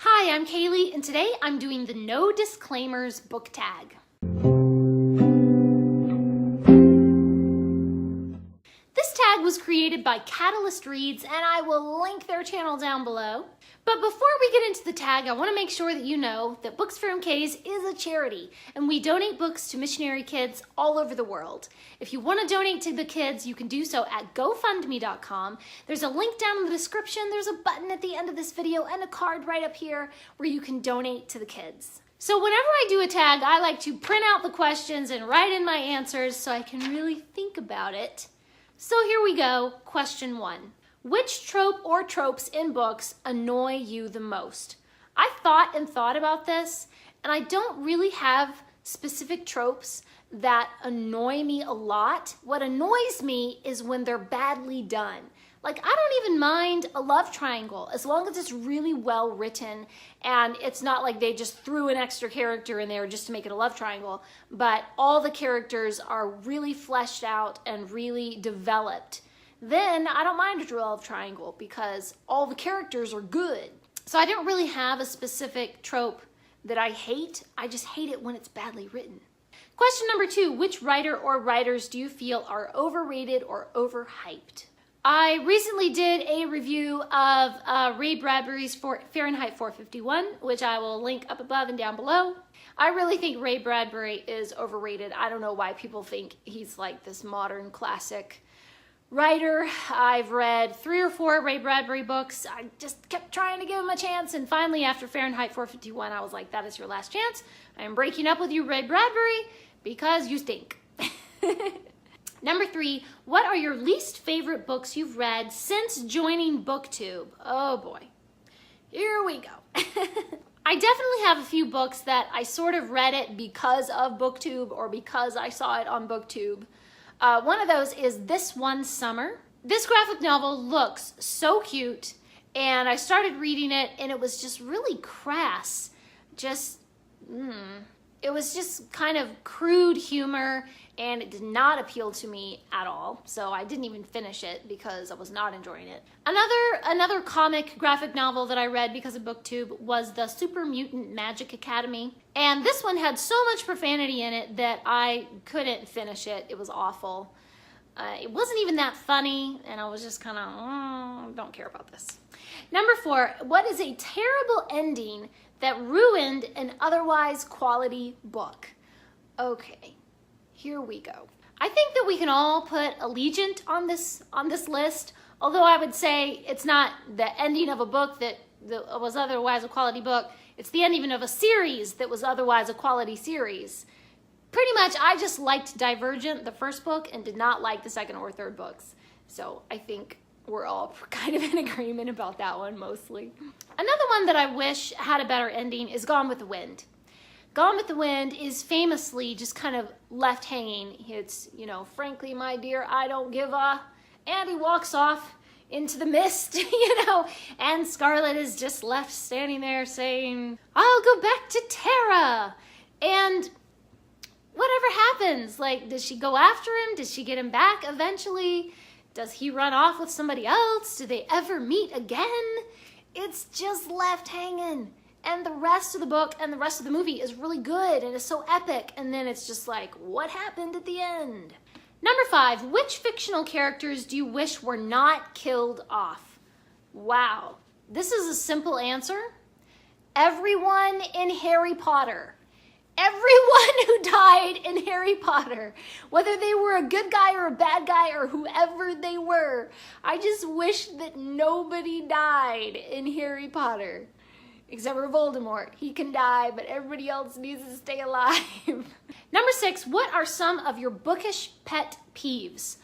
Hi, I'm Kaylee, and today I'm doing the No Disclaimers book tag. This tag was created by Catalyst Reads, and I will link their channel down below. But before we get into the tag, I want to make sure that you know that Books for MKs is a charity, and we donate books to missionary kids all over the world. If you want to donate to the kids, you can do so at gofundme.com. There's a link down in the description, there's a button at the end of this video, and a card right up here where you can donate to the kids. So whenever I do a tag, I like to print out the questions and write in my answers so I can really think about it. So here we go, question 1. Which trope or tropes in books annoy you the most? I thought about this, and I don't really have specific tropes that annoy me a lot. What annoys me is when they're badly done. Like, I don't even mind a love triangle as long as it's really well written and it's not like they just threw an extra character in there just to make it a love triangle, but all the characters are really fleshed out and really developed. Then I don't mind a love triangle because all the characters are good. So I don't really have a specific trope that I hate. I just hate it when it's badly written. Question number 2, which writer or writers do you feel are overrated or overhyped? I recently did a review of Ray Bradbury's Fahrenheit 451, which I will link up above and down below. I really think Ray Bradbury is overrated. I don't know why people think he's like this modern classic writer. I've read 3 or 4 Ray Bradbury books. I just kept trying to give him a chance, and finally after Fahrenheit 451, I was like, that is your last chance. I am breaking up with you, Ray Bradbury, because you stink. Number 3, what are your least favorite books you've read since joining BookTube? Oh boy, here we go. I definitely have a few books that I sort of read it because of BookTube or because I saw it on BookTube. One of those is This One Summer. This graphic novel looks so cute, and I started reading it and it was just really crass. It was just kind of crude humor and it did not appeal to me at all. So I didn't even finish it because I was not enjoying it. Another comic graphic novel that I read because of BookTube was the Super Mutant Magic Academy. And this one had so much profanity in it that I couldn't finish it. It was awful. It wasn't even that funny, and I was just kind of, don't care about this. Number 4, what is a terrible ending that ruined an otherwise quality book? Okay, here we go. I think that we can all put Allegiant on this list, although I would say it's not the ending of a book that was otherwise a quality book. It's the ending of a series that was otherwise a quality series. Pretty much, I just liked Divergent, the first book, and did not like the second or third books. So I think we're all kind of in agreement about that one mostly. Another one that I wish had a better ending is Gone with the Wind. Gone with the Wind is famously just kind of left hanging. It's, you know, frankly, my dear, I don't give a... And he walks off into the mist, you know, and Scarlett is just left standing there saying, I'll go back to Tara. And whatever happens, like, does she go after him? Does she get him back eventually? Does he run off with somebody else? Do they ever meet again? It's just left hanging. And the rest of the book and the rest of the movie is really good and is so epic. And then it's just like, what happened at the end? Number 5, which fictional characters do you wish were not killed off? Wow, this is a simple answer. Everyone in Harry Potter. Everyone who died in Harry Potter, whether they were a good guy or a bad guy or whoever they were. I just wish that nobody died in Harry Potter. Except for Voldemort. He can die, but everybody else needs to stay alive. Number 6, what are some of your bookish pet peeves?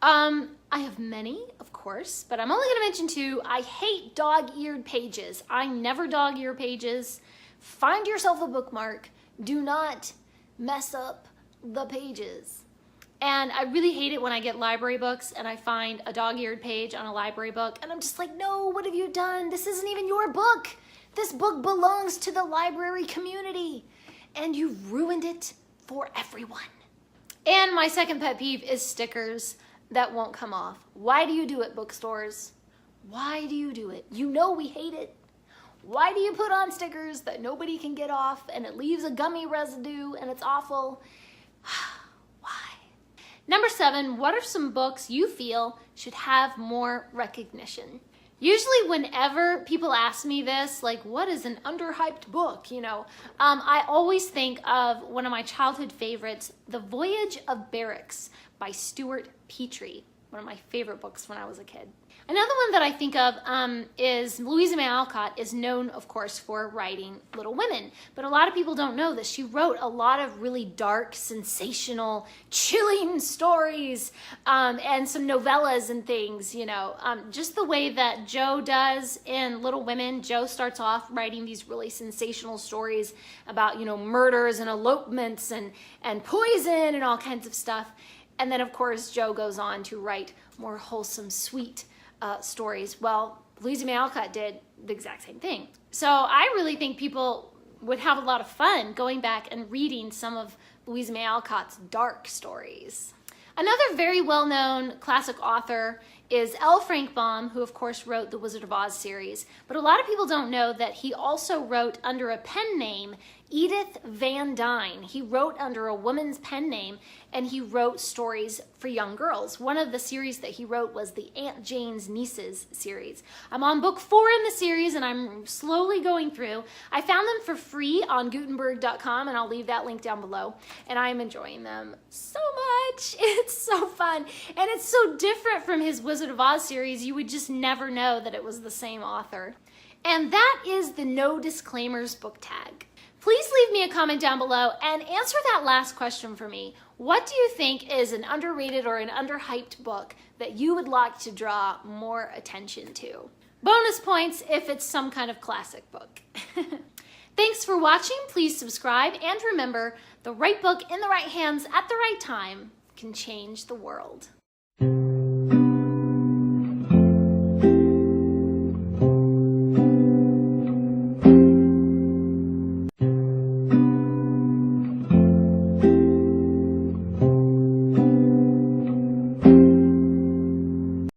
I have many, of course, but I'm only going to mention 2. I hate dog-eared pages. I never dog-ear pages. Find yourself a bookmark. Do not mess up the pages. And I really hate it when I get library books and I find a dog-eared page on a library book and I'm just like, no, what have you done? This isn't even your book. This book belongs to the library community and you've ruined it for everyone. And my second pet peeve is stickers that won't come off. Why do you do it, bookstores? Why do you do it? You know we hate it. Why do you put on stickers that nobody can get off and it leaves a gummy residue and it's awful? Why? Number 7, what are some books you feel should have more recognition? Usually whenever people ask me this, like, what is an underhyped book, I always think of one of my childhood favorites, The Voyage of Barracks by Stuart Petrie, one of my favorite books when I was a kid. Another one that I think of is Louisa May Alcott is known, of course, for writing Little Women, but a lot of people don't know that she wrote a lot of really dark, sensational, chilling stories and some novellas and things, just the way that Jo does in Little Women. Jo starts off writing these really sensational stories about, murders and elopements and poison and all kinds of stuff. And then, of course, Jo goes on to write more wholesome, sweet stories. Well, Louisa May Alcott did the exact same thing. So I really think people would have a lot of fun going back and reading some of Louisa May Alcott's dark stories. Another very well-known classic author is L. Frank Baum, who of course wrote the Wizard of Oz series, but a lot of people don't know that he also wrote under a pen name Edith Van Dyne. He wrote under a woman's pen name, and he wrote stories for young girls. One of the series that he wrote was the Aunt Jane's Nieces series. I'm on book 4 in the series, and I'm slowly going through. I found them for free on Gutenberg.com, and I'll leave that link down below, and I'm enjoying them so much. It's so fun, and it's so different from his Wizard of Oz series. You would just never know that it was the same author. And that is the no disclaimers book tag. Please leave me a comment down below and answer that last question for me. What do you think is an underrated or an underhyped book that you would like to draw more attention to? Bonus points if it's some kind of classic book. Thanks for watching. Please subscribe, and remember, the right book in the right hands at the right time can change the world.